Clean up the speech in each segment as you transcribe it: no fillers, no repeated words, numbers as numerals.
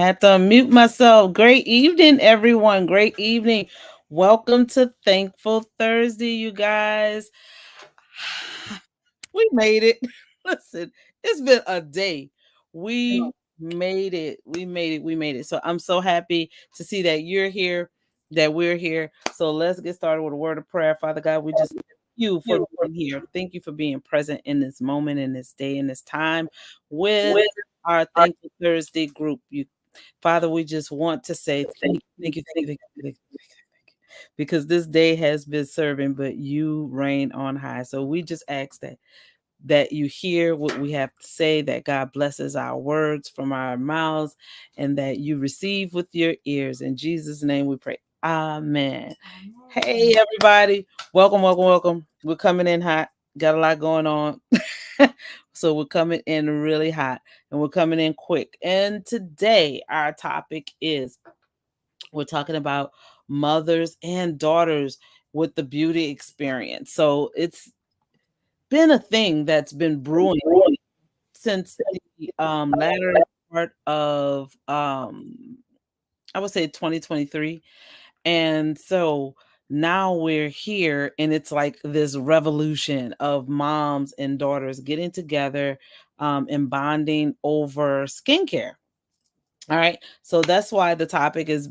Had to unmute myself. Great evening, everyone. Great evening. Welcome to Thankful Thursday, you guys. We made it. Listen, it's been a day. We made it. We made it. We made it. So I'm so happy to see that you're here, that we're here. So let's get started with a word of prayer. Father God, we just thank you for being here. Thank you for being present in this moment, in this day, in this time with our Thankful Thursday group. Father, we just want to say thank you, thank you, thank you, thank you, because this day has been serving, but you reign on high. So we just ask that you hear what we have to say, that God blesses our words from our mouths, and that you receive with your ears. In Jesus' name we pray. Amen. Hey, everybody. Welcome, welcome, welcome. We're coming in hot. Got a lot going on. So we're coming in really hot and we're coming in quick. And today, our topic is we're talking about mothers and daughters with the beauty experience. So it's been a thing that's been brewing since the latter part of I would say 2023. And so now we're here and it's like this revolution of moms and daughters getting together and bonding over skincare. All right. So that's why the topic is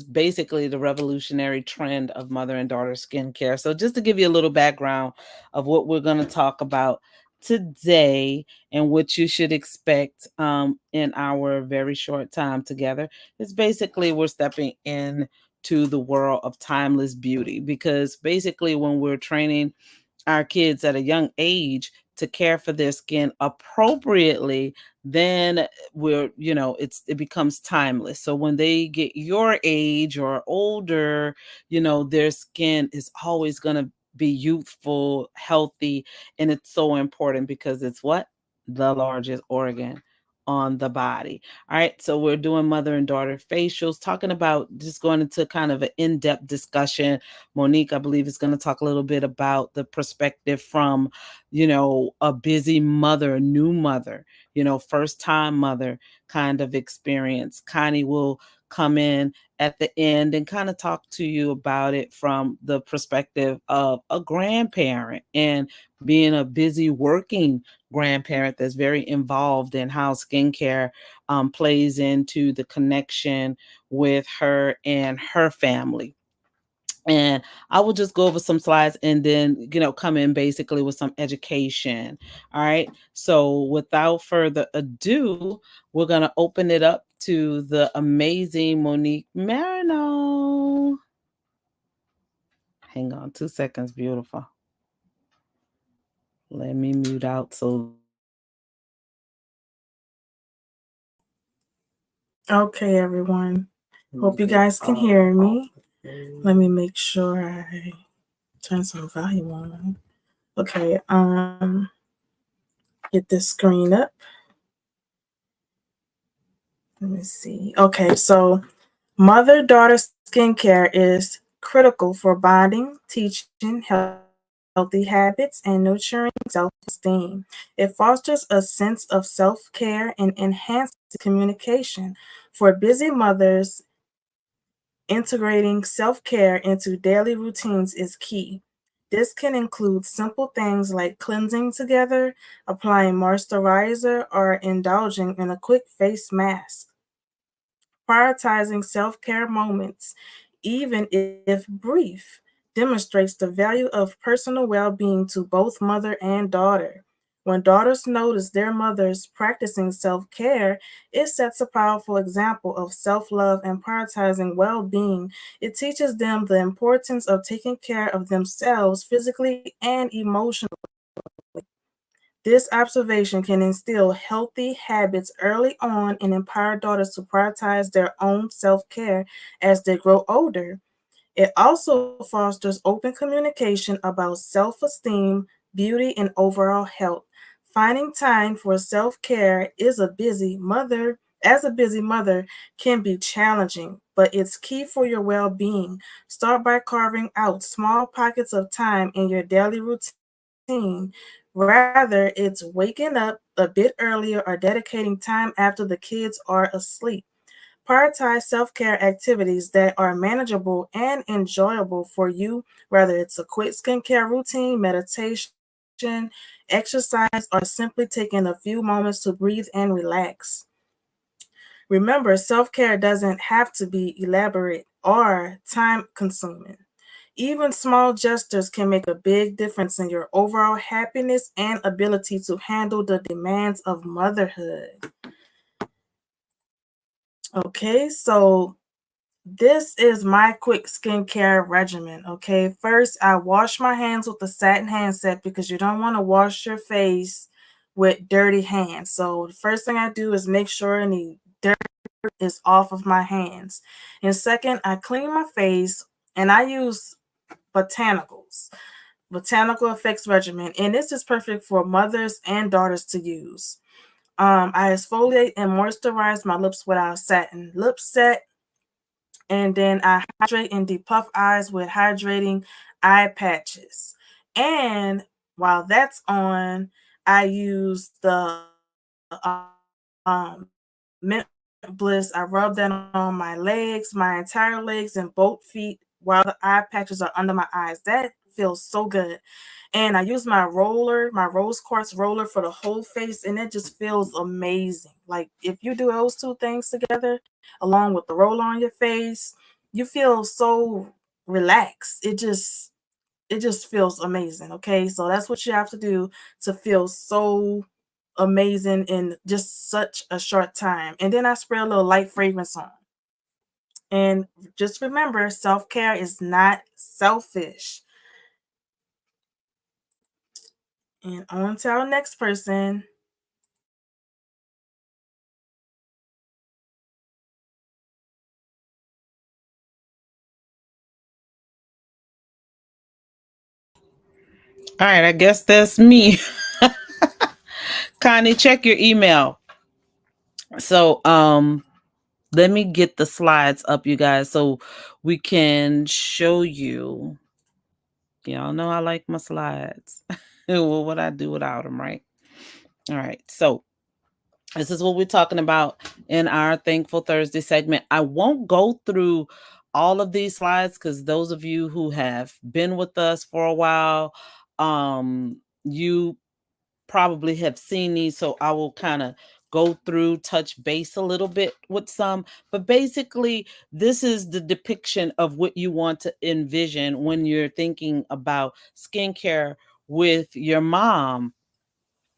basically the revolutionary trend of mother and daughter skincare. So just to give you a little background of what we're going to talk about today and what you should expect in our very short time together is basically we're stepping in to the world of timeless beauty, because basically when we're training our kids at a young age to care for their skin appropriately, then it becomes timeless. So when they get your age or older, their skin is always going to be youthful, healthy, and it's so important because it's what? The largest organ on the body. All right, so we're doing mother and daughter facials, talking about just going into kind of an in-depth discussion. Monique, I believe, is going to talk a little bit about the perspective from, a busy mother, a new mother, first time mother kind of experience. Connie will come in at the end and kind of talk to you about it from the perspective of a grandparent and being a busy working grandparent that's very involved in how skincare plays into the connection with her and her family. And I will just go over some slides and then, come in basically with some education. All right. So without further ado, we're going to open it up to the amazing Monique Marino. Hang on 2 seconds. Beautiful. Let me mute out so. Okay, everyone. Hope you guys can hear me. Let me make sure I turn some volume on. Okay, get this screen up. Let me see. Okay, so mother-daughter skincare is critical for bonding, teaching healthy habits, and nurturing self-esteem. It fosters a sense of self-care and enhances communication. For busy mothers, integrating self-care into daily routines is key. This can include simple things like cleansing together, applying moisturizer, or indulging in a quick face mask. Prioritizing self care moments, even if brief, demonstrates the value of personal well being to both mother and daughter. When daughters notice their mothers practicing self care, it sets a powerful example of self love and prioritizing well being. It teaches them the importance of taking care of themselves physically and emotionally. This observation can instill healthy habits early on and empower daughters to prioritize their own self care as they grow older. It also fosters open communication about self esteem, beauty, and overall health. Finding time for self care is a busy mother. As a busy mother can be challenging, but it's key for your well being. Start by carving out small pockets of time in your daily routine. Rather, it's waking up a bit earlier or dedicating time after the kids are asleep. Prioritize self care activities that are manageable and enjoyable for you, whether it's a quick skincare routine, meditation, exercise, or simply taking a few moments to breathe and relax. Remember, self care doesn't have to be elaborate or time consuming. Even small gestures can make a big difference in your overall happiness and ability to handle the demands of motherhood. Okay, so this is my quick skincare regimen. Okay, first I wash my hands with the satin hand set because you don't want to wash your face with dirty hands. So the first thing I do is make sure any dirt is off of my hands. And second, I clean my face and I use botanicals. Botanical Effects Regimen, and this is perfect for mothers and daughters to use. I exfoliate and moisturize my lips with our satin lip set, and then I hydrate and depuff eyes with hydrating eye patches. And while that's on, I use the mint bliss. I rub that on my legs, my entire legs, and both feet while the eye patches are under my eyes. That feels so good. And I use my roller, my rose quartz roller for the whole face, and it just feels amazing. Like if you do those two things together, along with the roller on your face, you feel so relaxed. It just feels amazing. Okay, so that's what you have to do to feel so amazing in just such a short time. And then I spray a little light fragrance on. And just remember, self care is not selfish. And on to our next person. All right, I guess that's me. Connie, check your email. So, let me get the slides up, you guys, so we can show you. Y'all know I like my slides. Well, what I do without them, right? All right. So, this is what we're talking about in our Thankful Thursday segment. I won't go through all of these slides because those of you who have been with us for a while, you probably have seen these. So I will kind of go through, touch base a little bit with some. But basically, this is the depiction of what you want to envision when you're thinking about skincare with your mom,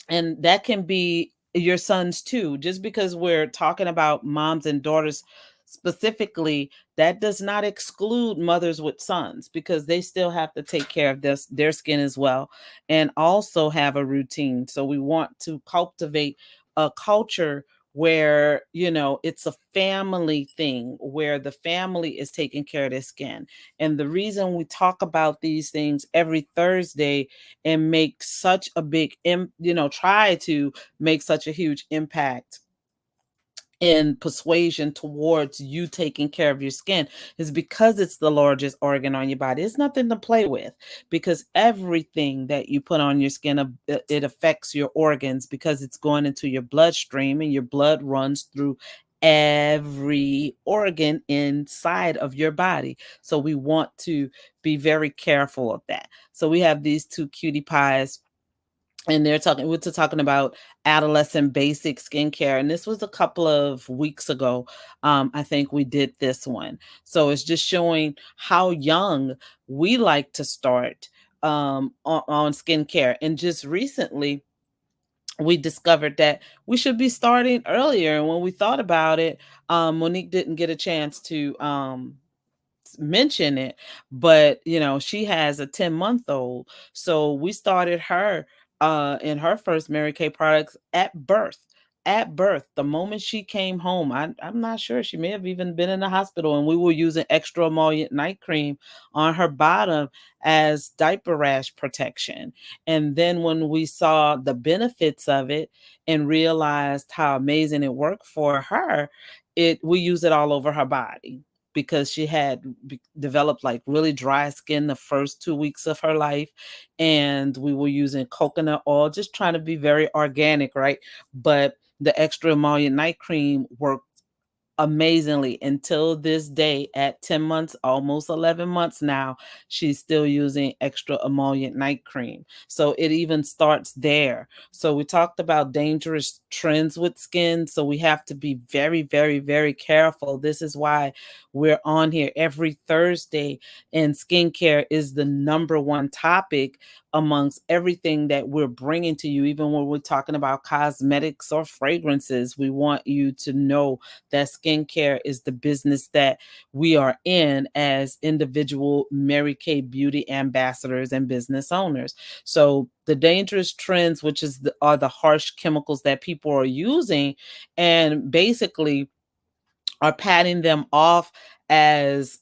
and that can be your sons too. Just because we're talking about moms and daughters specifically, that does not exclude mothers with sons, because they still have to take care of their skin as well, and also have a routine. So we want to cultivate a culture where, it's a family thing, where the family is taking care of their skin. And the reason we talk about these things every Thursday and make such a big try to make such a huge impact in persuasion towards you taking care of your skin is because it's the largest organ on your body. It's nothing to play with, because everything that you put on your skin, it affects your organs, because it's going into your bloodstream, and your blood runs through every organ inside of your body. So we want to be very careful of that. So we have these two cutie pies, and we're talking about adolescent basic skincare, and this was a couple of weeks ago. I think we did this one. So it's just showing how young we like to start on skincare. And just recently we discovered that we should be starting earlier. And when we thought about it, Monique didn't get a chance to mention it, but she has a 10-month-old. So we started her in her first Mary Kay products at birth. At birth, the moment she came home, I'm not sure, she may have even been in the hospital, and we were using extra emollient night cream on her bottom as diaper rash protection. And then when we saw the benefits of it and realized how amazing it worked for her, we use it all over her body, because she had developed like really dry skin the first 2 weeks of her life. And we were using coconut oil, just trying to be very organic, right? But the extra emollient night cream worked amazingly until this day at 10 months, almost 11 months now. She's still using extra emollient night cream. So it even starts there. So we talked about dangerous trends with skin. So we have to be very, very, very careful. This is why we're on here every Thursday, and skincare is the number one topic amongst everything that we're bringing to you. Even when we're talking about cosmetics or fragrances, we want you to know that skincare is the business that we are in as individual Mary Kay beauty ambassadors and business owners. So the dangerous trends, which are the harsh chemicals that people are using, and basically are patting them off as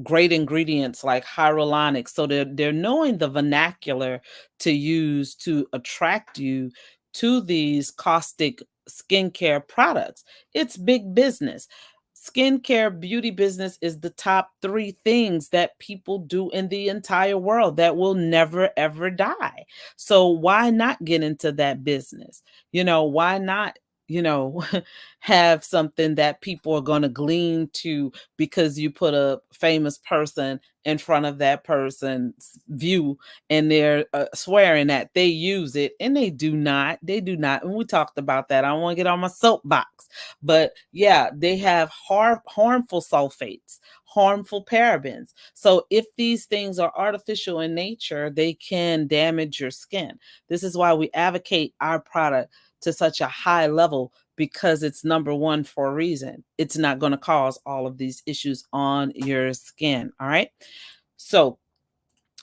great ingredients like hyaluronic. So they're knowing the vernacular to use to attract you to these caustic skincare products. It's big business. Skincare beauty business is the top three things that people do in the entire world that will never ever die. So why not get into that business? Why not, you know, have something that people are going to glean to because you put a famous person in front of that person's view, and they're swearing that they use it, and they do not, and we talked about that. I don't want to get on my soapbox, but yeah, they have harmful sulfates, harmful parabens. So if these things are artificial in nature, they can damage your skin. This is why we advocate our product to such a high level, because it's number one for a reason. It's not going to cause all of these issues on your skin. All right. So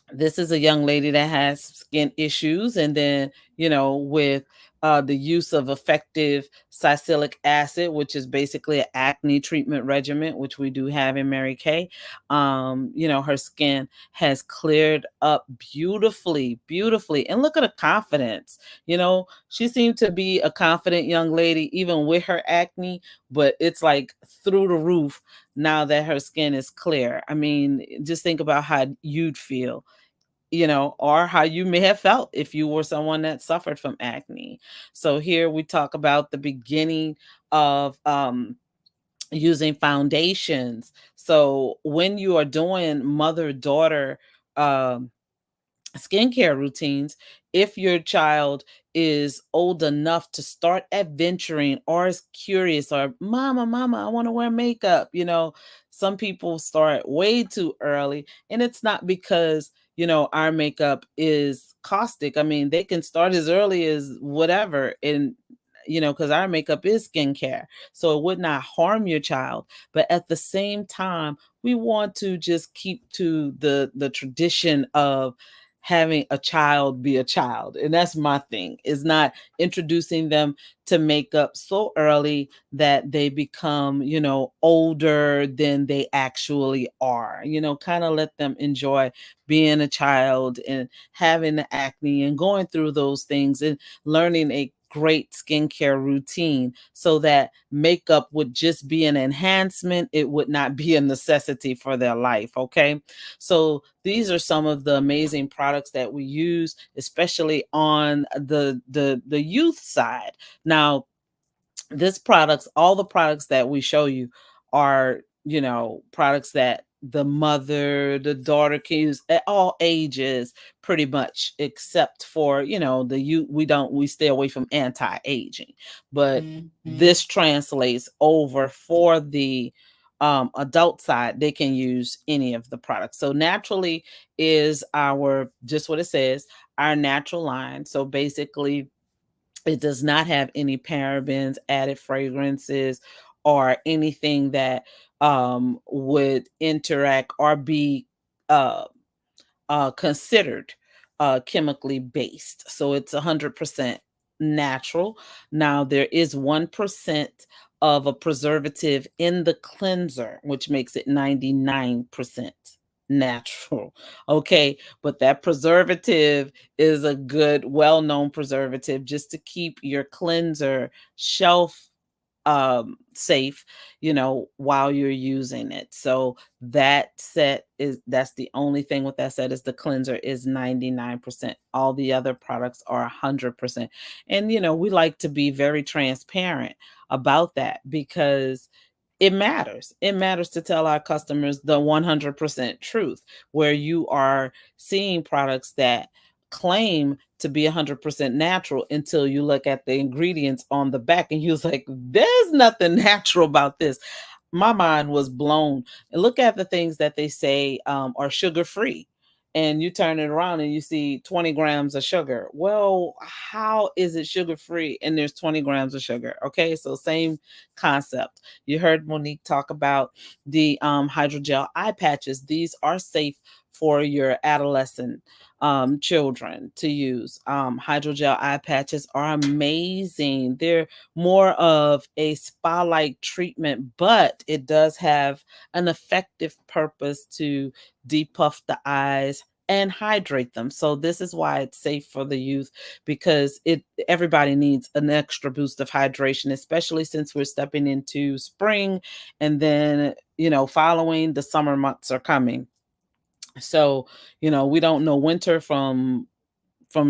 this is a young lady that has skin issues, and then with the use of effective salicylic acid, which is basically an acne treatment regimen, which we do have in Mary Kay. Her skin has cleared up beautifully, and look at her confidence. She seemed to be a confident young lady even with her acne, but it's like through the roof now that her skin is clear. I mean, just think about how you'd feel, or how you may have felt if you were someone that suffered from acne. So here we talk about the beginning of using foundations. So when you are doing mother daughter um skincare routines, if your child is old enough to start adventuring or is curious, or mama, I want to wear makeup. Some people start way too early, and it's not because our makeup is caustic. I mean, they can start as early as whatever, and because our makeup is skincare, so it would not harm your child. But at the same time, we want to just keep to the tradition of having a child be a child. And that's my thing, is not introducing them to makeup so early that they become older than they actually are. Kind of let them enjoy being a child and having the acne and going through those things and learning a great skincare routine, so that makeup would just be an enhancement. It would not be a necessity for their life. Okay. So these are some of the amazing products that we use, especially on the youth side. Now, all the products that we show you are, products that the mother, the daughter can use at all ages, pretty much, except for, the youth. We stay away from anti-aging, but this translates over for the adult side. They can use any of the products. So naturally is our, just what it says, our natural line. So basically, it does not have any parabens, added fragrances, or anything that would interact or be uh, considered chemically based. So it's 100% natural. Now, there is 1% of a preservative in the cleanser, which makes it 99% natural. Okay. But that preservative is a good, well known preservative just to keep your cleanser shelf safe, while you're using it. So that's the only thing with that set, is the cleanser is 99%. All the other products are 100%. And we like to be very transparent about that, because It matters. It matters to tell our customers the 100% truth, where you are seeing products that claim to be 100% natural until you look at the ingredients on the back and you was like, there's nothing natural about this. My mind was blown. And look at the things that they say are sugar free. And you turn it around and you see 20 grams of sugar. Well, how is it sugar free and there's 20 grams of sugar? Okay, so same concept. You heard Monique talk about the hydrogel eye patches. These are safe for your adolescent children to use. Hydrogel eye patches are amazing. They're more of a spa like treatment, but it does have an effective purpose to depuff the eyes and hydrate them. So this is why it's safe for the youth, because it everybody needs an extra boost of hydration, especially since we're stepping into spring, and then following the summer months are coming. So we don't know winter from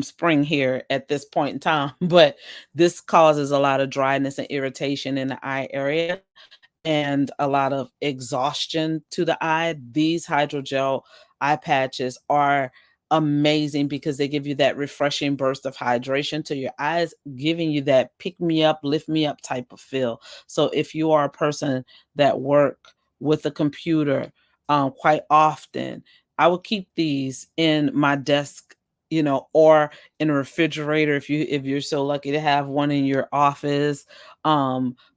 spring here at this point in time, but this causes a lot of dryness and irritation in the eye area and a lot of exhaustion to the eye. These hydrogel eye patches are amazing because they give you that refreshing burst of hydration to your eyes, giving you that pick me up, lift me up type of feel. So if you are a person that work with a computer quite often, I would keep these in my desk, or in a refrigerator if you're so lucky to have one in your office,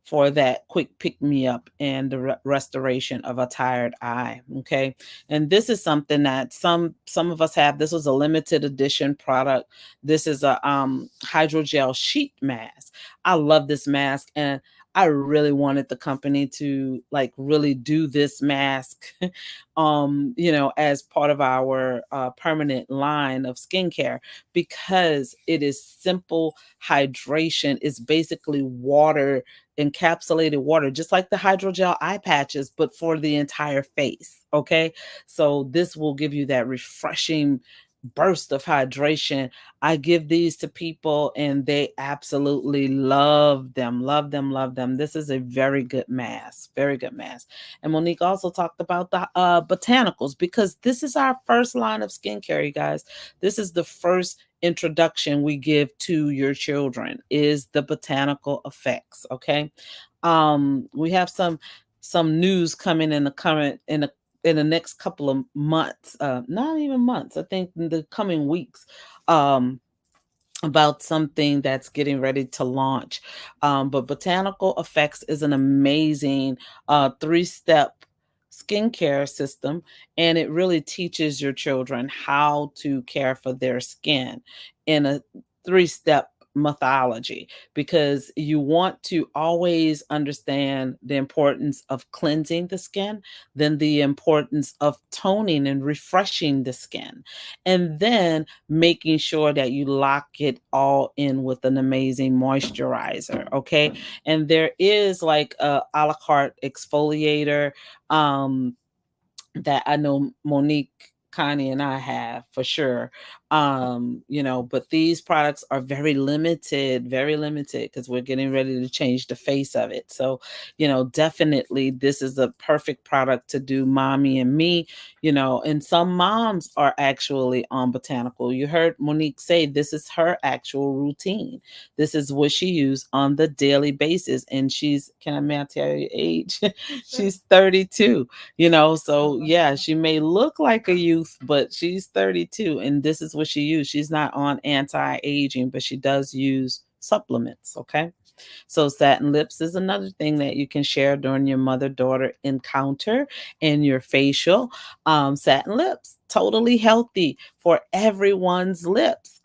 for that quick pick me up and the restoration of a tired eye. Okay, and this is something that some of us have. This was a limited edition product. This is a hydrogel sheet mask. I love this mask, and I really wanted the company to like really do this mask as part of our permanent line of skincare, because it is simple hydration. It's basically water, encapsulated water, just like the hydrogel eye patches, but for the entire face. Okay. So this will give you that refreshing burst of hydration. I give these to people and they absolutely love them, love them, love them. This is a very good mask, very good mask. And Monique also talked about the botanicals, because this is our first line of skincare, you guys. This is the first introduction we give to your children, is the botanical effects. Okay. We have some news coming in the current in the next couple of months, not even months, I think in the coming weeks, um about something that's getting ready to launch. But Botanical Effects is an amazing three-step skincare system, and it really teaches your children how to care for their skin in a three-step methodology, because you want to always understand the importance of cleansing the skin, then the importance of toning and refreshing the skin, and then making sure that you lock it all in with an amazing moisturizer. Okay. And there is like a la carte exfoliator um, that I know Monique, Connie, and I have for sure. But these products are very limited, because we're getting ready to change the face of it. So, definitely this is the perfect product to do mommy and me, and some moms are actually on botanical. You heard Monique say this is her actual routine. This is what she used on the daily basis. And can I may I tell you age? She's 32. So yeah, she may look like a youth, but she's 32 and this is what she used. She's not on anti-aging, but she does use supplements. Okay. So satin lips is another thing that you can share during your mother-daughter encounter and your facial. Satin lips, totally healthy for everyone's lips.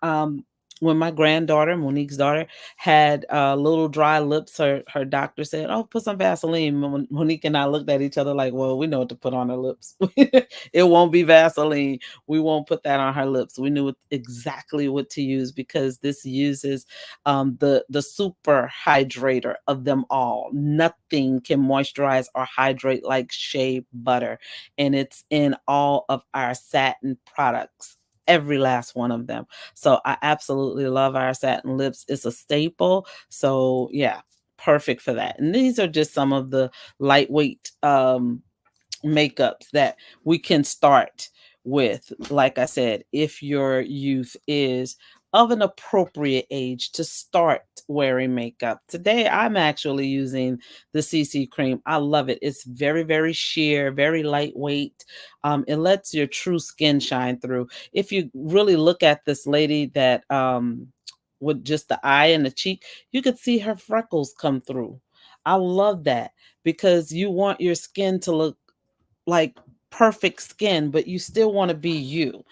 When my granddaughter, Monique's daughter, had little dry lips, her doctor said, "Oh, put some Vaseline." Monique and I looked at each other like, "Well, we know what to put on her lips. It won't be Vaseline. We won't put that on her lips." We knew exactly what to use, because this uses the super hydrator of them all. Nothing can moisturize or hydrate like shea butter, and it's in all of our satin products. Every last one of them. So I absolutely love our satin lips. It's a staple. So yeah. perfect for that. And these are just some of the lightweight makeups that we can start with. Like I said, if your youth is of an appropriate age to start wearing makeup. Today, I'm actually using the CC cream. I love it. It's very, very sheer, very lightweight. It lets your true skin shine through. If you really look at this lady that with just the eye and the cheek, you could see her freckles come through. I love that because you want your skin to look like perfect skin, but you still want to be you.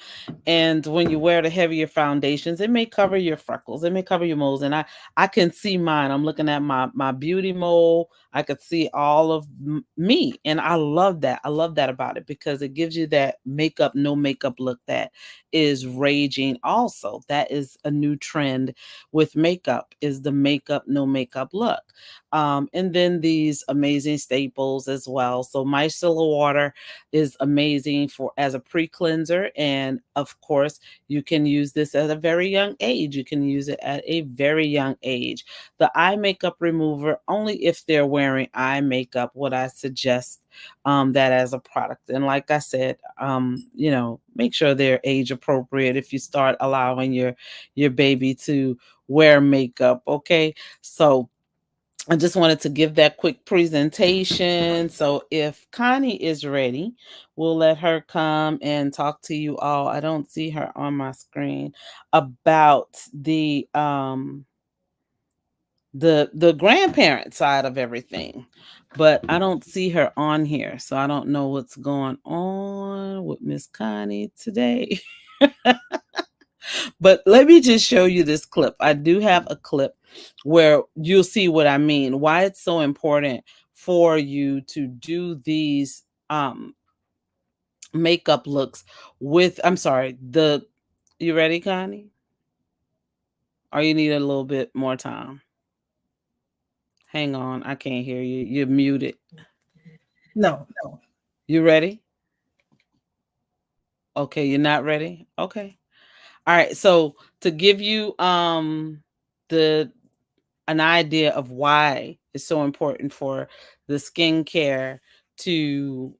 And when you wear the heavier foundations, it may cover your freckles, it may cover your moles. And I can see mine. I'm looking at my beauty mole. I could see all of me, and I love that. I love that about it because it gives you that makeup no makeup look that is raging. Also, that is a new trend with makeup, is the makeup no makeup look. And then these amazing staples as well. So micellar water is amazing for as a pre-cleanser, and of course you can use this at a very young age. You can use it at a very young age. The eye makeup remover, only if they're wearing eye makeup would I suggest that as a product. And like I said, make sure they're age appropriate if you start allowing your baby to wear makeup. Okay, so I just wanted to give that quick presentation. So if Connie is ready, we'll let her come and talk to you all. I don't see her on my screen about the grandparent side of everything. But I don't see her on here. So I don't know what's going on with Miss Connie today. But let me just show you this clip. I do have a clip where you'll see what I mean, why it's so important for you to do these makeup looks with, I'm sorry, you ready, Connie? Or you need a little bit more time? Hang on, I can't hear you. You're muted. No. You ready? Okay, you're not ready? Okay. All right. So to give you the an idea of why it's so important for the skincare to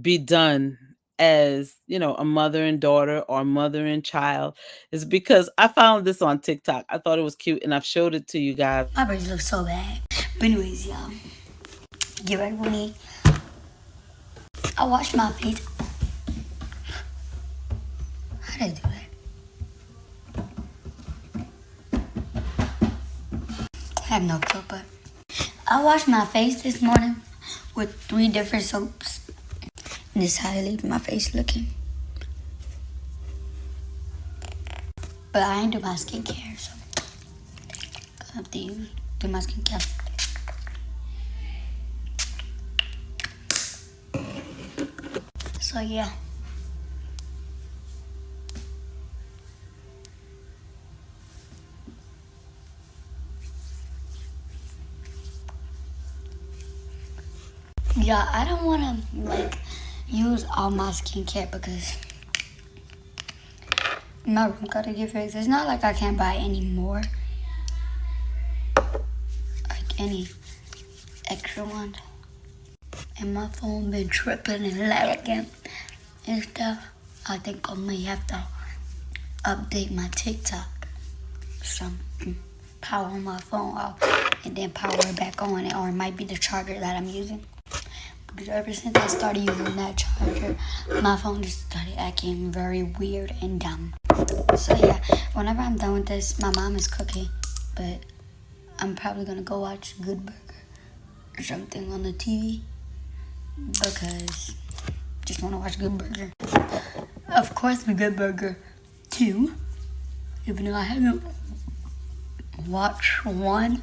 be done as a mother and daughter or mother and child is because I found this on TikTok. I thought it was cute and I've showed it to you guys. My braids look so bad. But anyways, y'all, get ready for me. I washed my face. How did I do that? I have no clue, but I washed my face this morning with 3 different soaps. And this is how I leave my face looking. But I ain't do my skincare, so I have to do my skincare. So yeah. Yeah, I don't want to use all my skincare because my room got to get fixed. It's not like I can't buy any more, like any extra ones. And my phone been tripping and lagging and stuff. I think I may have to update my TikTok. Some power my phone off and then power it back on, or it might be the charger that I'm using. Because ever since I started using that charger, my phone just started acting very weird and dumb. So yeah, whenever I'm done with this, my mom is cooking, but I'm probably gonna go watch Good Burger or something on the TV because I just want to watch Good Burger. Of course, the Good Burger 2, even though I haven't watched 1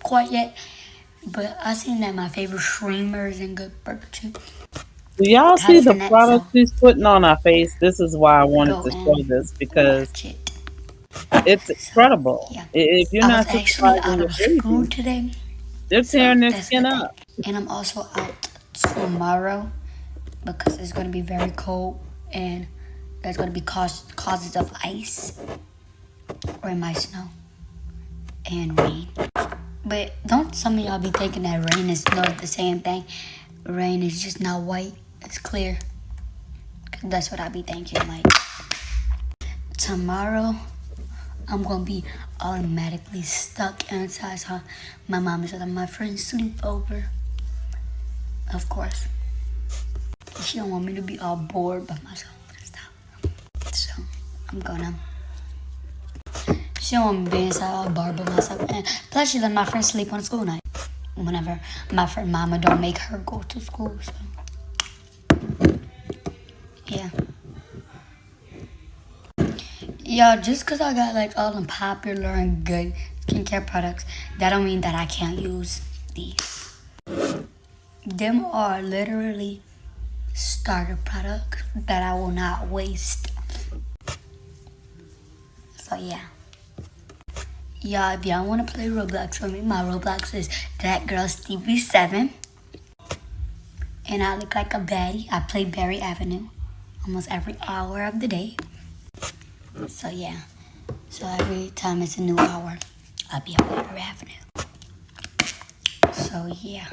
quite yet. But I seen that my favorite streamers in Good Burger 2. Do y'all see the That, product so she's putting on our face? This is why I wanted go to show and this because watch it. it's So incredible. yeah, If you're I was not actually supervising out your of school baby, today, they're so tearing their that's a skin good thing. up. And I'm also out tomorrow because it's gonna be very cold and there's gonna be causes of ice or it might snow and rain. But don't some of y'all be thinking that rain is not the same thing? Rain is just not white, it's clear. That's what I be thinking. Like, tomorrow, I'm gonna be automatically stuck inside. So my mom is letting my friends sleep over. Of course, she don't want me to be all bored by myself and stuff. So I'm gonna. She don't want me to be inside all bored by myself. And plus, she let my friends sleep on school night. Whenever my friend mama don't make her go to school. So yeah. Yeah, just because I got like all the popular and good skincare products, that don't mean that I can't use these. Them are literally starter products that I will not waste. So yeah. Yeah, if y'all want to play Roblox with me, my Roblox is That Girl Stevie 7. And I look like a baddie. I play Berry Avenue almost every hour of the day. So yeah. So every time it's a new hour, I'll be on Berry Avenue. So yeah.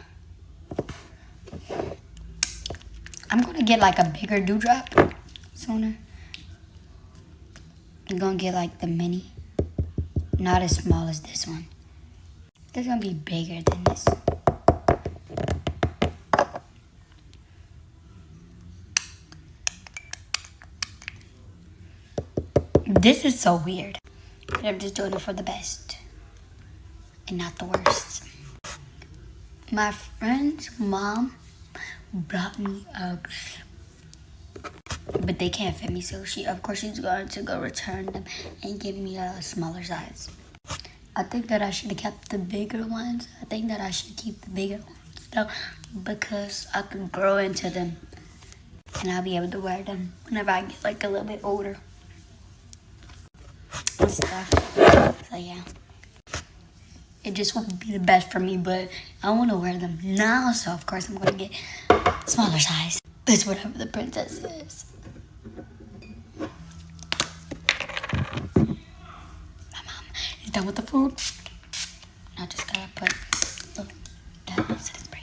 I'm gonna get like a bigger dewdrop sooner. I'm gonna get like the mini. Not as small as this one. It's gonna be bigger than this. This is so weird. But I'm just doing it for the best. And not the worst. My friend's mom brought me Uggs. But they can't fit me, so of course she's going to go return them and give me a smaller size. I think that I should have kept the bigger ones. I think that I should keep the bigger ones though, because I could grow into them and I'll be able to wear them whenever I get like a little bit older and stuff. So yeah, it just won't be the best for me, but I want to wear them now, so of course I'm gonna get smaller size. It's whatever the princess is. My mom is done with the food. I just gotta put that citizen spray.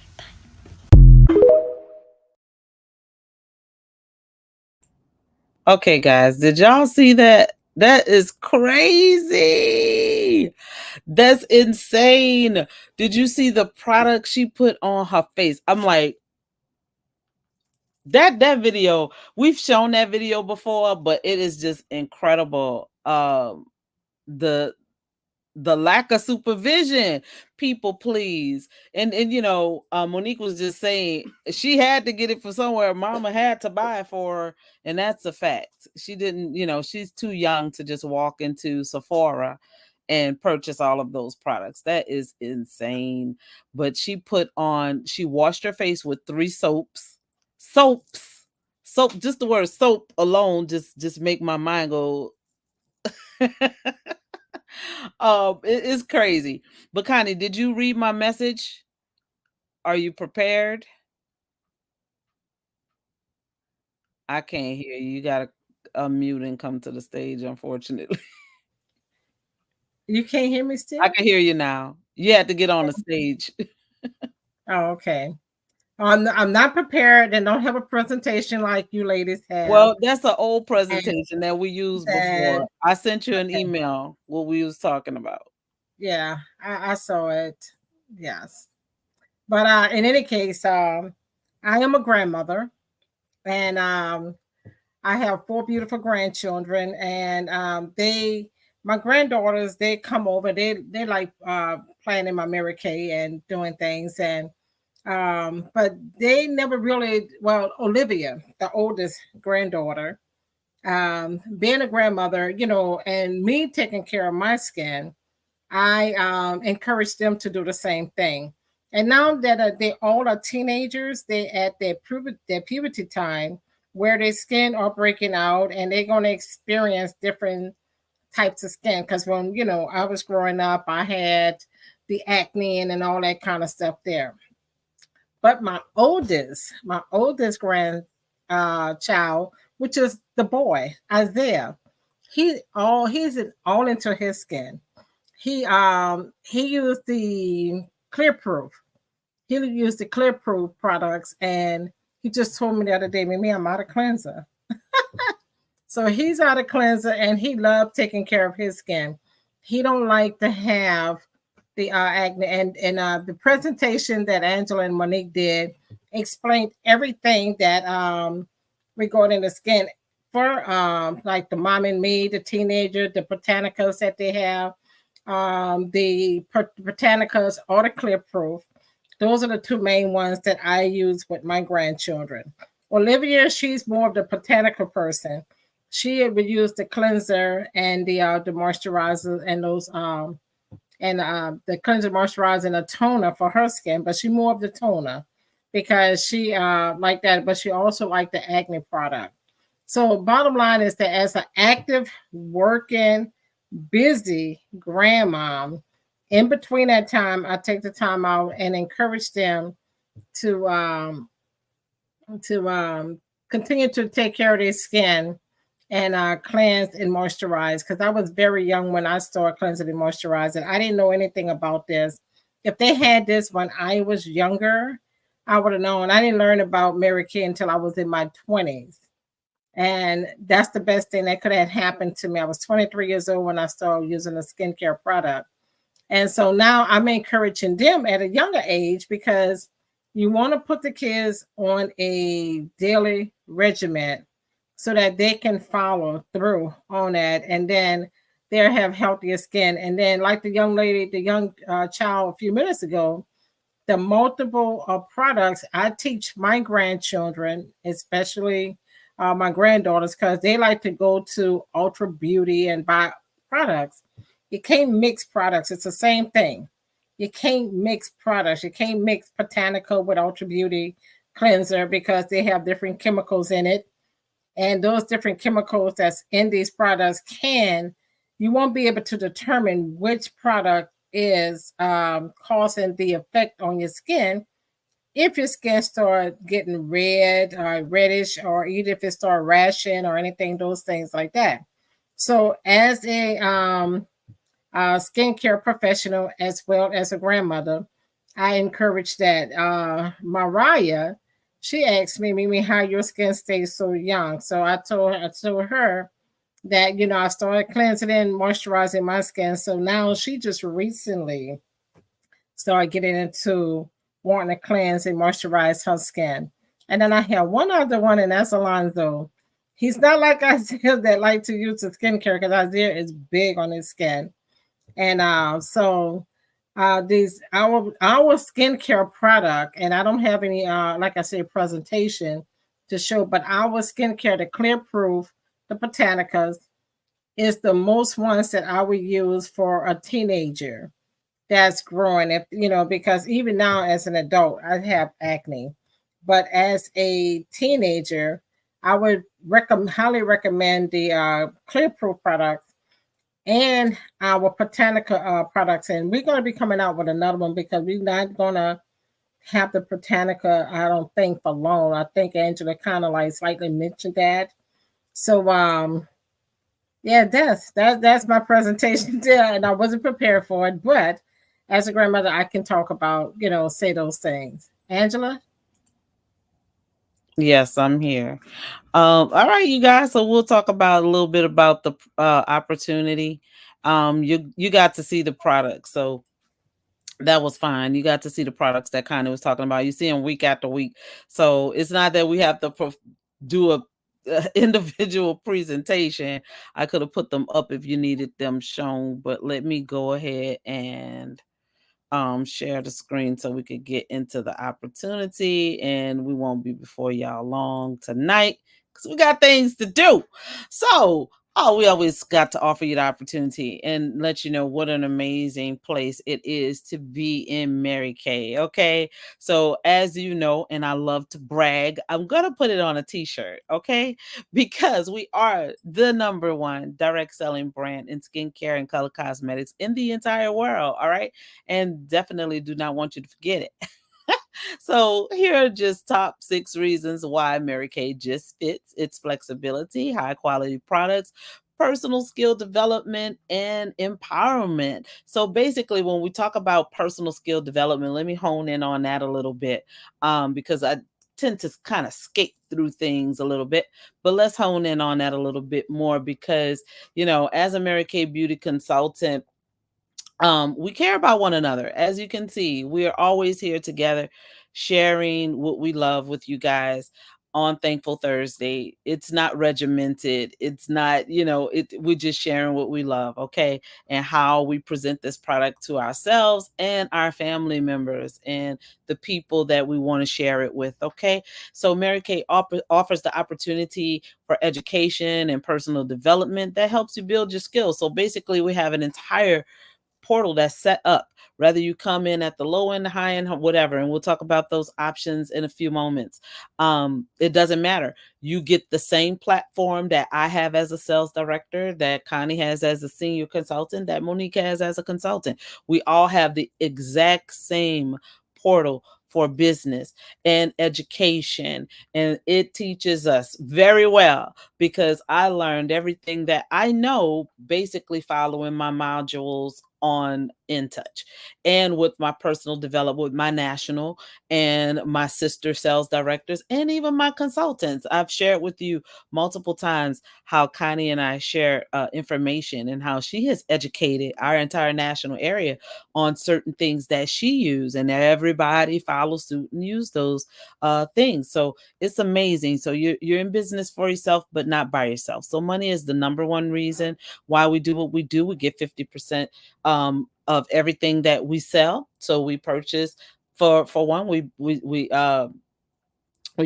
Okay, guys, did y'all see that? That is crazy. That's insane. Did you see the product she put on her face? I'm like, that video, we've shown that video before, but it is just incredible. The lack of supervision, people please. And Monique was just saying she had to get it from somewhere. Mama had to buy it for her, and that's a fact. She didn't, she's too young to just walk into Sephora and purchase all of those products. That is insane. But she washed her face with 3 soap. Just the word soap alone just make my mind go it's crazy. But Connie, did you read my message? Are you prepared? I can't hear you. You gotta unmute and come to the stage, unfortunately. You can't hear me I still? can hear you now. You had to get on the stage. Oh, okay. I'm not prepared and don't have a presentation like you ladies have. Well, that's an old And presentation that we used that, before. I sent you an okay, email what we was talking about. yeah, I saw it. Yes. But in any case, I am a grandmother, and I have 4 beautiful grandchildren, and my granddaughters, they come over. They like playing in my Mary Kay and doing things, and but they never really. Well, Olivia, the oldest granddaughter, being a grandmother, and me taking care of my skin, I encourage them to do the same thing. And now that they all are teenagers, they at their puberty time where their skin are breaking out and they're going to experience different types of skin. Because when, I was growing up, I had the acne and all that kind of stuff there. But my oldest grand child, which is the boy Isaiah, he's all into his skin. he used the clear proof. He used the clear proof products, and he just told me the other day, maybe I'm out of cleanser. So he's out of cleanser, and he loved taking care of his skin. He don't like to have the acne, and the presentation that Angela and Monique did explained everything that regarding the skin for like the mom and me, the teenager, the botanicals that they have, the botanicals or the clear proof. Those are the two main ones that I use with my grandchildren. Olivia, she's more of the botanical person. She would use the cleanser and the moisturizer and those the cleanser, moisturizer, and a toner for her skin, but she more of the toner because she like that, but she also like the acne product. So bottom line is that as an active, working, busy grandmom, in between that time, I take the time out and encourage them to to continue to take care of their skin and cleanse and moisturize. Because I was very young when I started cleansing and moisturizing. I didn't know anything about this. If they had this when I was younger, I would have known. I didn't learn about Mary Kay until I was in my 20s. And that's the best thing that could have happened to me. I was 23 years old when I started using a skincare product. And so now I'm encouraging them at a younger age because you want to put the kids on a daily regimen so that they can follow through on that, and then they'll have healthier skin. And then, like the young lady, the young child a few minutes ago, the multiple products I teach my grandchildren, especially my granddaughters, because they like to go to Ultra Beauty and buy products. You can't mix products. It's the same thing. You can't mix products. You can't mix Botanical with Ultra Beauty cleanser because they have different chemicals in it. And those different chemicals that's in these products you won't be able to determine which product is causing the effect on your skin if your skin start getting red or reddish, or even if it start rashing or anything, those things like that. So as a skincare professional as well as a grandmother, I encourage that. Mariah, she asked me, Mimi, how your skin stays so young. So I told her that I started cleansing and moisturizing my skin. So now she just recently started getting into wanting to cleanse and moisturize her skin. And then I have one other one, and that's Alonzo. He's not like Isaiah that like to use the skincare because Isaiah is big on his skin. And so these our skincare product, and I don't have any like I said presentation to show, but our skincare, the Clear Proof, the Botanicas, is the most ones that I would use for a teenager that's growing. If because even now as an adult, I have acne, but as a teenager, I would highly recommend the Clear Proof products and our Botanica products. And we're going to be coming out with another one because we're not going to have the Botanica, I don't think, for long. I think Angela kind of like slightly mentioned that. So, yeah, that's my presentation there, and I wasn't prepared for it, but as a grandmother, I can talk about, say those things. Angela? Yes, I'm here. All right, you guys. So we'll talk about a little bit about the opportunity. You got to see the products, so that was fine. You got to see the products that kind of was talking about. You see them week after week, so it's not that we have to do a individual presentation. I could have put them up if you needed them shown, but let me go ahead and share the screen so we could get into the opportunity, and we won't be before y'all long tonight because we got things to do. So we always got to offer you the opportunity and let you know what an amazing place it is to be in Mary Kay. Okay. So as you know, and I love to brag, I'm gonna put it on a t-shirt, okay? Because we are the number one direct selling brand in skincare and color cosmetics in the entire world. All right, and definitely do not want you to forget it. So here are just top 6 reasons why Mary Kay just fits: its flexibility, high quality products, personal skill development and empowerment. So basically, when we talk about personal skill development, let me hone in on that a little bit, because I tend to kind of skate through things a little bit, but let's hone in on that a little bit more because, as a Mary Kay beauty consultant, we care about one another. As you can see, we are always here together, sharing what we love with you guys on Thankful Thursday. It's not regimented. It's not, we're just sharing what we love, okay? And how we present this product to ourselves and our family members and the people that we want to share it with, okay? So Mary Kay offers the opportunity for education and personal development that helps you build your skills. So basically, we have an entire portal that's set up, whether you come in at the low end, the high end, whatever, and we'll talk about those options in a few moments. It doesn't matter. You get the same platform that I have as a sales director, that Connie has as a senior consultant, that Monique has as a consultant. We all have the exact same portal for business and education, and it teaches us very well because I learned everything that I know basically following my modules on In Touch and with my personal development with my national and my sister sales directors and even my consultants. I've shared with you multiple times how Connie and I share information and how she has educated our entire national area on certain things that she used, and everybody follows suit and use those things. So it's amazing. So you're in business for yourself, but not by yourself. So money is the number one reason why we do what we do. We get 50% of everything that we sell. So we purchase for one, we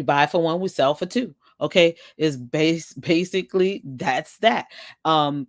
buy for one, we sell for two. Okay, is basically that's that. Um,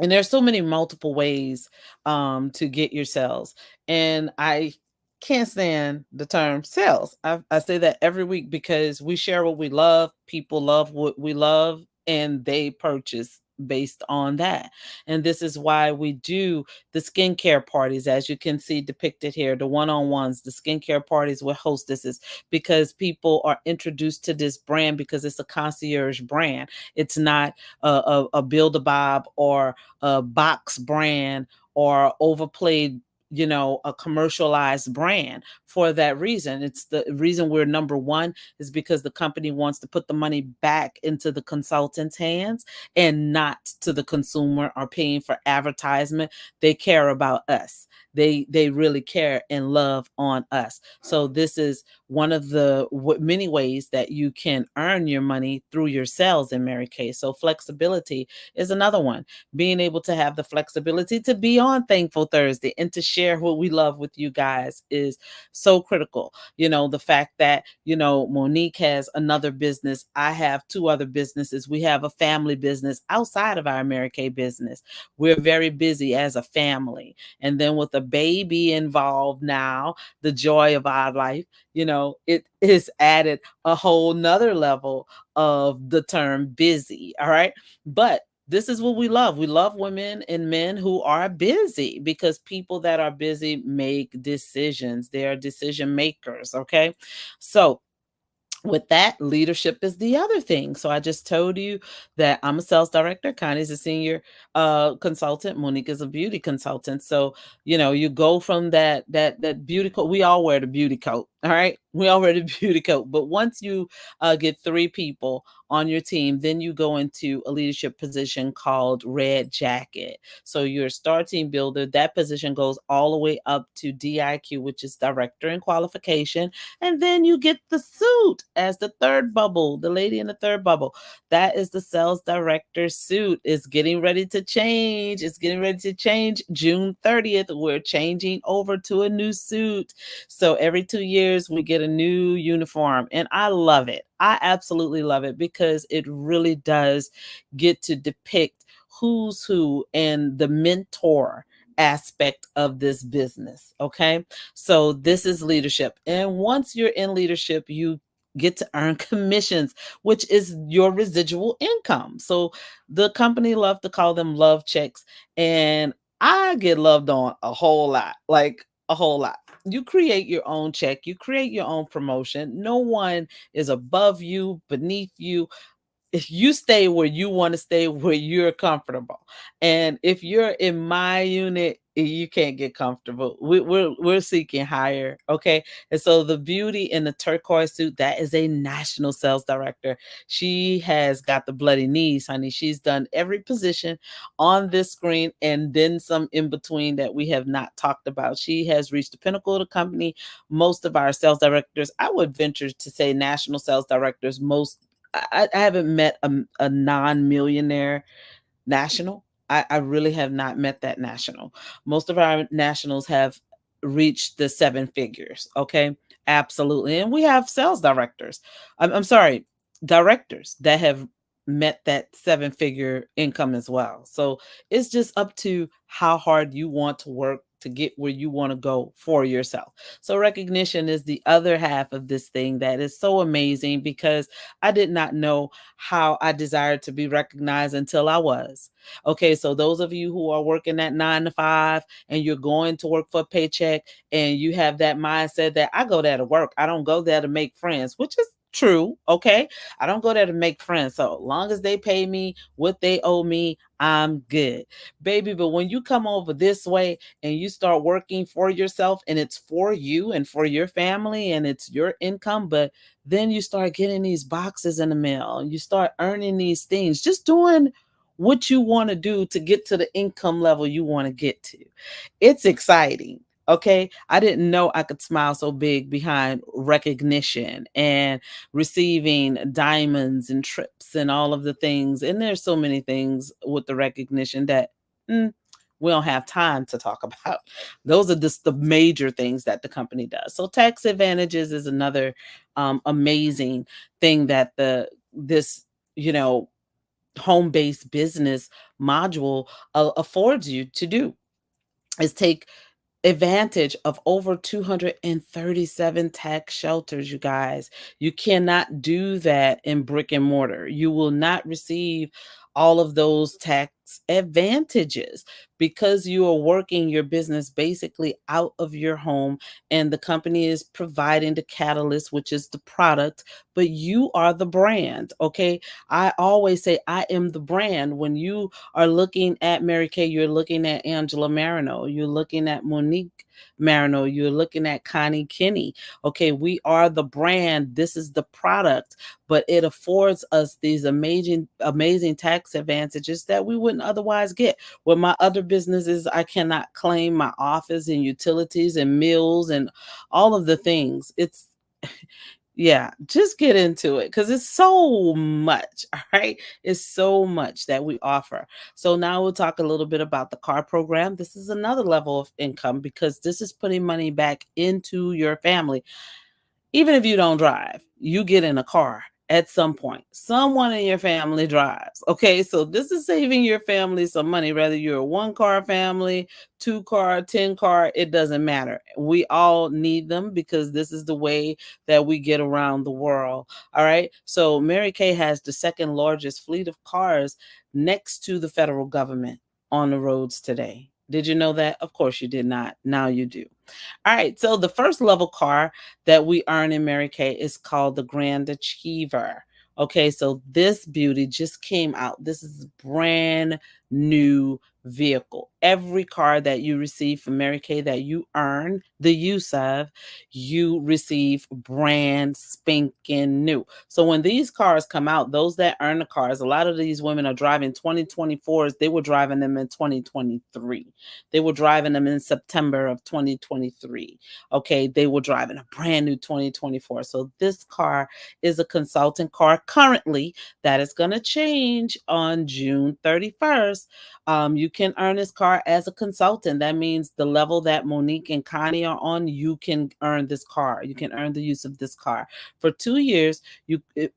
and there's so many multiple ways to get your sales, and I can't stand the term sales. I say that every week because we share what we love, people love what we love, and they purchase based on that. And this is why we do the skincare parties, as you can see depicted here, the one-on-ones, the skincare parties with hostesses, because people are introduced to this brand because it's a concierge brand. It's not a build-a-bob or a box brand or overplayed, a commercialized brand. For that reason, it's the reason we're number one is because the company wants to put the money back into the consultant's hands and not to the consumer or paying for advertisement. They care about us. They really care and love on us. So this is one of the many ways that you can earn your money through your sales in Mary Kay. So flexibility is another one. Being able to have the flexibility to be on Thankful Thursday and to share what we love with you guys is so critical. The fact that, Monique has another business. I have two other businesses. We have a family business outside of our Mary Kay business. We're very busy as a family. And then with a baby involved now, the joy of our life, it is added a whole nother level of the term busy. All right. But this is what we love. We love women and men who are busy because people that are busy make decisions. They are decision makers. Okay. So, with that, leadership is the other thing. So I just told you that I'm a sales director. Connie's a senior consultant. Monique is a beauty consultant. So you go from that beauty coat. We all wear the beauty coat. All right, we all wear the beauty coat. But once you get three people on your team, then you go into a leadership position called red jacket. So you're a star team builder. That position goes all the way up to DIQ, which is director in qualification. And then you get the suit as the third bubble, the lady in the third bubble. That is the sales director suit. It's getting ready to change. It's getting ready to change June 30th. We're changing over to a new suit. So every 2 years, we get a new uniform. And I love it. I absolutely love it because it really does get to depict who's who and the mentor aspect of this business. Okay. So this is leadership. And once you're in leadership, you get to earn commissions, which is your residual income. So the company love to call them love checks. And I get loved on a whole lot, like a whole lot. You create your own check, you create your own promotion. No one is above you, beneath you. if you stay where you want to stay, where you're comfortable. And if you're in my unit, you can't get comfortable. We're seeking higher, okay? And so the beauty in the turquoise suit, that is a national sales director. She has got the bloody knees, honey. She's done every position on this screen and then some in between that we have not talked about. She has reached the pinnacle of the company. Most of our sales directors, I would venture to say national sales directors, most I haven't met a non-millionaire national. I really have not met that national. Most of our nationals have reached the seven figures. Okay. Absolutely. And we have sales directors. I'm sorry, directors that have met that seven figure income as well. So it's just up to how hard you want to work to get where you want to go for yourself. So recognition is the other half of this thing that is so amazing because I did not know how I desired to be recognized until I was. Okay, so those of you who are working that 9 to 5 and you're going to work for a paycheck and you have that mindset that I go there to work, I don't go there to make friends, which is true. Okay, I don't go there to make friends. So long as they pay me what they owe me, I'm good, baby. But when you come over this way and you start working for yourself and it's for you and for your family and it's your income, but then you start getting these boxes in the mail, you start earning these things, just doing what you want to do to get to the income level you want to get to. It's exciting. Okay. I didn't know I could smile so big behind recognition and receiving diamonds and trips and all of the things. And there's so many things with the recognition that mm, we don't have time to talk about. Those are just the major things that the company does. So tax advantages is another amazing thing that this, you know, home-based business module affords you to do, is take advantage of over 237 tax shelters, you guys. You cannot do that in brick and mortar. You will not receive all of those tax advantages because you are working your business basically out of your home and the company is providing the catalyst, which is the product, but you are the brand. Okay. I always say I am the brand. When you are looking at Mary Kay, you're looking at Angela Marino, you're looking at Monique Marino, you're looking at Connie Kinney. Okay, we are the brand. This is the product, but it affords us these amazing tax advantages that we wouldn't otherwise get. With my other businesses, I cannot claim my office and utilities and meals and all of the things. It's yeah, just get into it because it's so much. All right. It's so much that we offer. So now we'll talk a little bit about the car program. This is another level of income because this is putting money back into your family. Even if you don't drive, you get in a car at some point. Someone in your family drives. Okay, so this is saving your family some money, whether you're a one car family, two car, 10 car, it doesn't matter. We all need them because this is the way that we get around the world. All right, so Mary Kay has the second largest fleet of cars next to the federal government on the roads today. Did you know that? Of course you did not. Now you do. All right. So the first level car that we earn in Mary Kay is called the Grand Achiever. Okay, so this beauty just came out. This is brand new vehicle. Every car that you receive from Mary Kay that you earn the use of, you receive brand spanking new. So when these cars come out, those that earn the cars, a lot of these women are driving 2024s. They were driving them in 2023. They were driving them in September of 2023. Okay, they were driving a brand new 2024. So this car is a consultant car currently. That is going to change on June 31st. You can earn this car as a consultant. That means the level that Monique and Connie are on, you can earn this car. You can earn the use of this car for 2 years.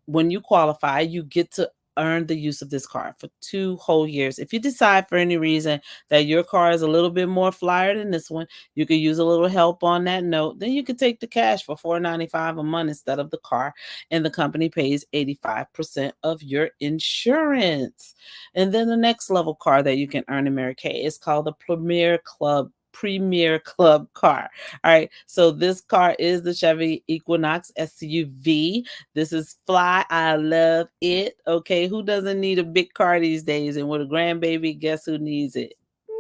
When you qualify, you get to earn the use of this car for 2 whole years. If you decide for any reason that your car is a little bit more flyer than this one, you could use a little help on that note. Then you could take the cash for $495 a month instead of the car, and the company pays 85% of your insurance. And then the next level car that you can earn in Mary Kay is called the Premier Club premier club car. All right. So this car is the Chevy Equinox SUV. This is fly. I love it. Okay. Who doesn't need a big car these days? And with a grandbaby, guess who needs it?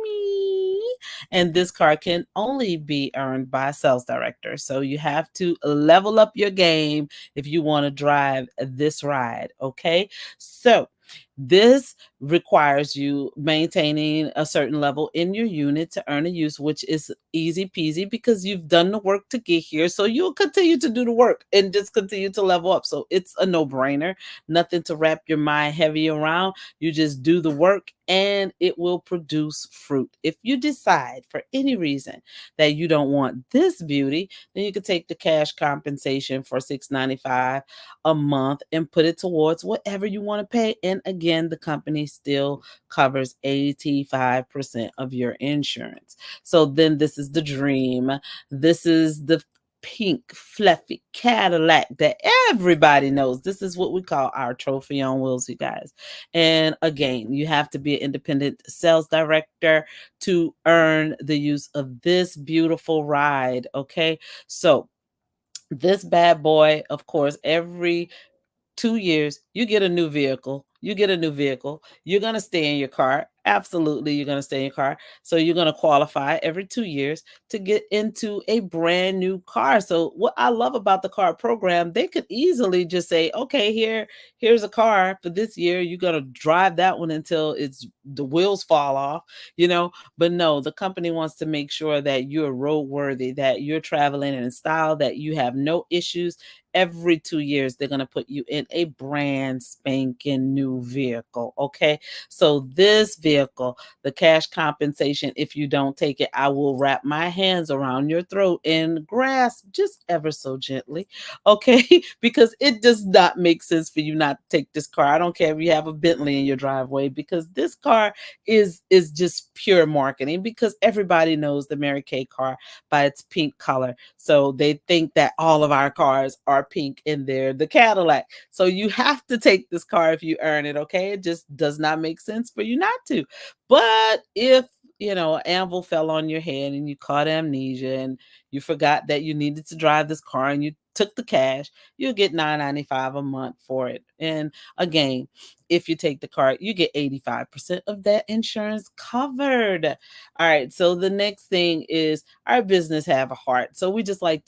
Me. And this car can only be earned by a sales director. So you have to level up your game if you want to drive this ride. Okay. So this requires you maintaining a certain level in your unit to earn a use, which is easy peasy because you've done the work to get here. So you'll continue to do the work and just continue to level up. So it's a no brainer, nothing to wrap your mind heavy around. You just do the work and it will produce fruit. If you decide for any reason that you don't want this beauty, then you could take the cash compensation for $695 a month and put it towards whatever you want to pay. And again, the company still covers 85% of your insurance. So then this is the dream. This is the pink fluffy Cadillac that everybody knows. This is what we call our trophy on wheels, you guys. And again, you have to be an independent sales director to earn the use of this beautiful ride. Okay. So this bad boy, of course, every 2 years, you get a new vehicle. You get a new vehicle. You're going to stay in your car. Absolutely, you're going to stay in your car. So you're going to qualify every 2 years to get into a brand new car. So what I love about the car program, they could easily just say, okay, here's a car for this year. You're going to drive that one until it's the wheels fall off, you know. But no, the company wants to make sure that you're roadworthy, that you're traveling in style, that you have no issues. Every 2 years, they're going to put you in a brand spanking new vehicle. Okay. So, this vehicle, the cash compensation, if you don't take it, I will wrap my hands around your throat and grasp just ever so gently. Okay. Because it does not make sense for you not to take this car. I don't care if you have a Bentley in your driveway, because this car is just pure marketing, because everybody knows the Mary Kay car by its pink color. So they think that all of our cars are pink and they're the Cadillac. So you have to take this car if you earn it, okay? It just does not make sense for you not to. But if anvil fell on your head and you caught amnesia and you forgot that you needed to drive this car and you took the cash, you'll get $9.95 a month for it. And again, if you take the car, you get 85% of that insurance covered. All right. So the next thing is, our business have a heart. So we just like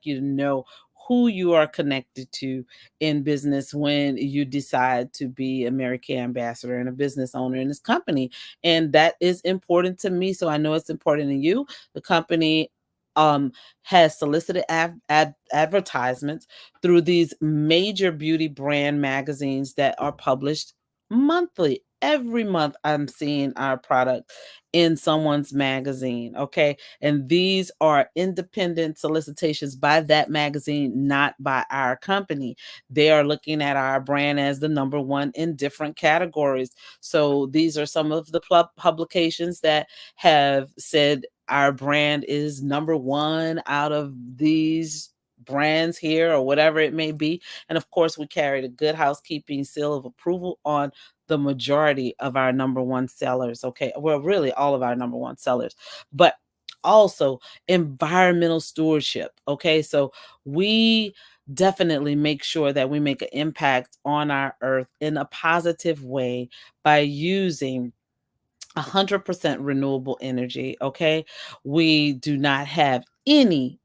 you to know who you are connected to in business when you decide to be a Mary Kay ambassador and a business owner in this company. And that is important to me. So I know it's important to you. The company um has solicited advertisements through these major beauty brand magazines that are published monthly. Every month I'm seeing our product in someone's magazine. Okay. And these are independent solicitations by that magazine, not by our company. They are looking at our brand as the number one in different categories. So these are some of the publications that have said our brand is number one out of these brands here, or whatever it may be. And of course, we carry the Good Housekeeping seal of approval on the majority of our number one sellers. Okay. Well, really all of our number one sellers, but also environmental stewardship. Okay. So we definitely make sure that we make an impact on our earth in a positive way by using 100% renewable energy. Okay. We do not have any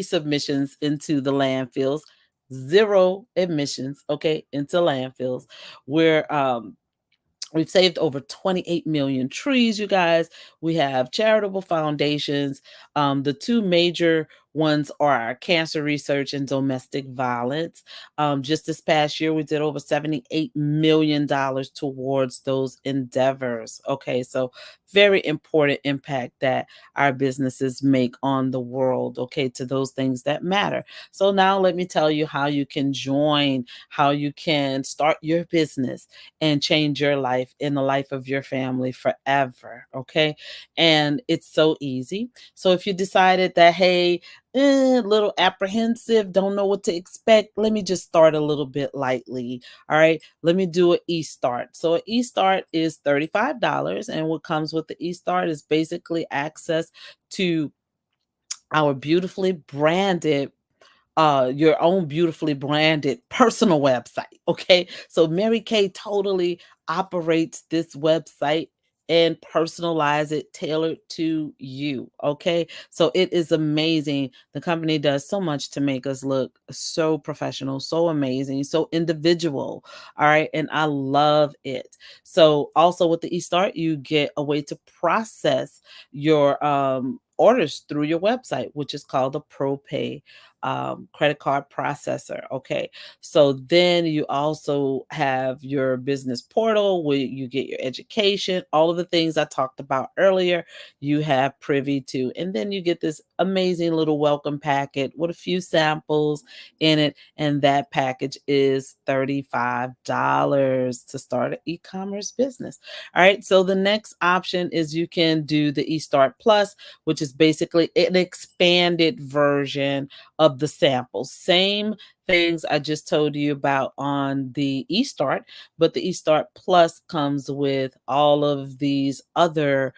submissions into the landfills, zero emissions, okay, into landfills. We've saved over 28 million trees, you guys. We have charitable foundations. The two major ones are our cancer research and domestic violence. Just this past year, we did over $78 million towards those endeavors. Okay, so very important impact that our businesses make on the world, okay, to those things that matter. So now let me tell you how you can join, how you can start your business and change your life and the life of your family forever. Okay. And it's so easy. So if you decided that, hey, little apprehensive, don't know what to expect, let me just start a little bit lightly. All right, let me do an e-start. So an e-start is $35, and what comes with the e-start is basically access to our beautifully branded your own beautifully branded personal website. Okay. So Mary Kay totally operates this website and personalize it tailored to you. Okay. So it is amazing. The company does so much to make us look so professional, so amazing, so individual. All right. And I love it. So also with the eStart, you get a way to process your orders through your website, which is called the ProPay credit card processor. Okay. So then you also have your business portal where you get your education, all of the things I talked about earlier, you have privy to. And then you get this amazing little welcome packet with a few samples in it. And that package is $35 to start an e commerce business. All right. So the next option is you can do the eStart Plus, which is basically an expanded version of the sample. Same things I just told you about on the eStart, but the eStart Plus comes with all of these other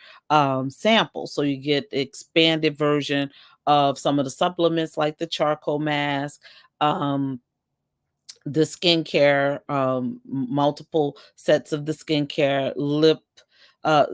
samples. So you get the expanded version of some of the supplements like the charcoal mask, um, the skincare, multiple sets of the skincare, lip, uh,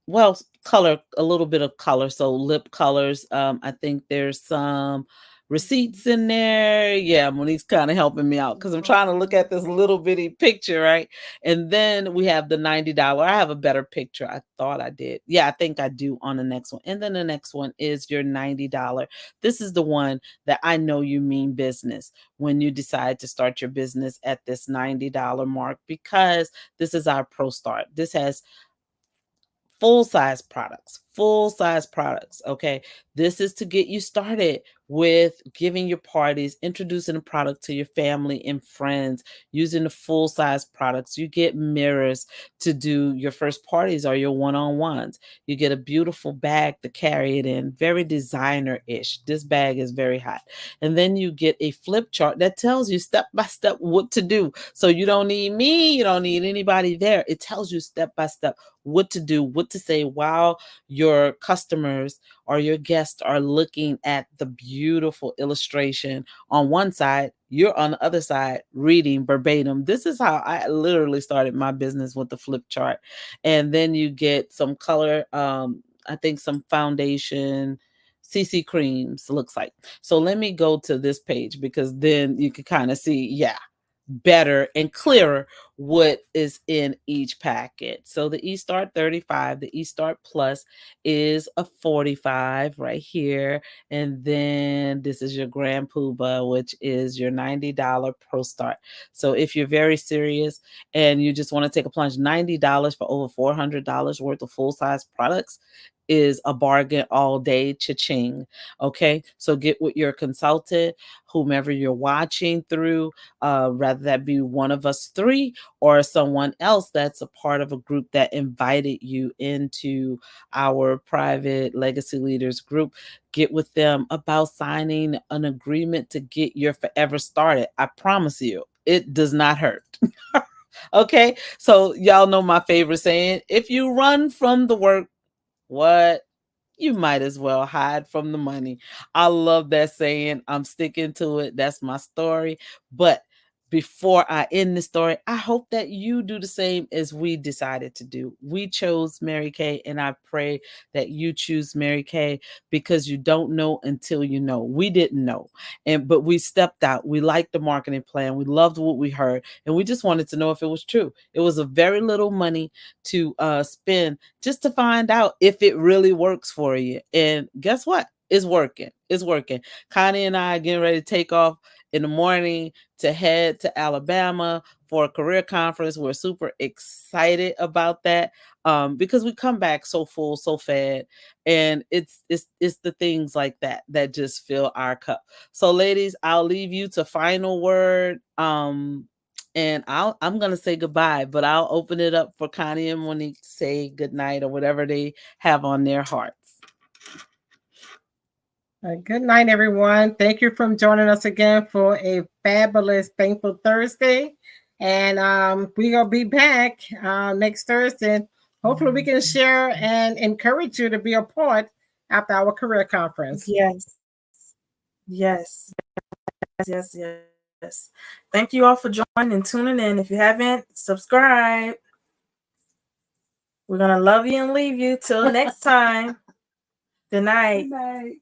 well, color, a little bit of color. So lip colors. I think there's some receipts in there. Yeah, Monique's kind of helping me out because I'm trying to look at this little bitty picture, right? And then we have the $90. I have a better picture. I thought I did. Yeah, I think I do on the next one. And then the next one is your $90. This is the one that I know you mean business when you decide to start your business at this $90 mark, because this is our Pro Start. This has full size products, full size products. Okay. This is to get you started with giving your parties, introducing a product to your family and friends, using the full size products. You get mirrors to do your first parties or your one on ones. You get a beautiful bag to carry it in, very designer ish. This bag is very hot. And then you get a flip chart that tells you step by step what to do. So you don't need me, you don't need anybody there. It tells you step by step what to do, what to say while your customers or your guests are looking at the beautiful illustration on one side. You're on the other side reading verbatim. This is how I literally started my business, with the flip chart. And then you get some color, I think some foundation, CC creams, looks like. So let me go to this page because then you can kind of see, yeah, better and clearer what is in each packet. So the eStart 35, the eStart Plus is a 45 right here. And then this is your Grand Poobah, which is your $90 Pro Start. So if you're very serious and you just want to take a plunge, $90 for over $400 worth of full size products is a bargain all day. Cha-ching. Okay. So get with your consultant, whomever you're watching through, rather that be one of us three or someone else that's a part of a group that invited you into our private legacy leaders group. Get with them about signing an agreement to get your forever started. I promise you, it does not hurt. Okay, so y'all know my favorite saying: if you run from the work, what? You might as well hide from the money. I love that saying. I'm sticking to it. That's my story. But before I end the story, I hope that you do the same as we decided to do. We chose Mary Kay, and I pray that you choose Mary Kay, because you don't know until you know. We didn't know, but we stepped out. We liked the marketing plan. We loved what we heard, and we just wanted to know if it was true. It was a very little money to spend just to find out if it really works for you. And guess what? It's working. It's working. Connie and I are getting ready to take off in the morning to head to Alabama for a career conference. We're super excited about that, because we come back so full, so fed, and it's the things like that that just fill our cup. So, ladies, I'll leave you to final word. And I'm gonna say goodbye, but I'll open it up for Connie and Monique to say goodnight or whatever they have on their hearts. Good night, everyone. Thank you for joining us again for a fabulous, thankful Thursday. And we're going to be back next Thursday. Hopefully, we can share and encourage you to be a part after our career conference. Yes. Yes. Yes. Thank you all for joining and tuning in. If you haven't, subscribe. We're going to love you and leave you till next time. Good night. Good night.